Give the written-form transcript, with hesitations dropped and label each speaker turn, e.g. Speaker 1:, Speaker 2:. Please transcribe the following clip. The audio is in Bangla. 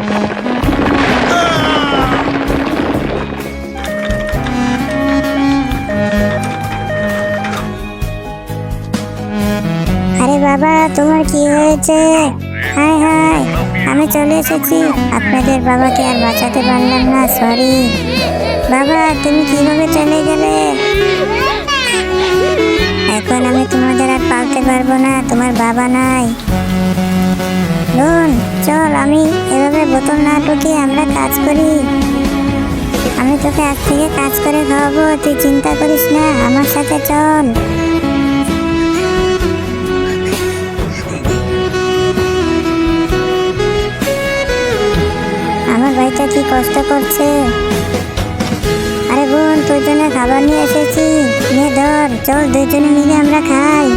Speaker 1: আরে বাবা, তোমার কি হয়েছে? হায় হায়, আমি চলে এসেছি। আপনাদের বাবাকে আর বাঁচাতে পারলাম না, সরি। বাবা, তুমি কিভাবে চলে গেলে? এখন আমি তোমাদের আর পালতে পারবো না, তোমার বাবা নাই। বোন, চল, আমি এভাবে বোতল না ঢুকিয়ে আমরা কাজ করি। আমি তোকে আজ থেকে কাজ করে খাওয়াবো, তুই চিন্তা করিস না, আমার সাথে চল। আমার ভাইটা কি কষ্ট করছে। আরে বোন, তোর জন্য খাবার নিয়ে এসেছি, নে ধর, চল দুজনে মিলে আমরা খাই।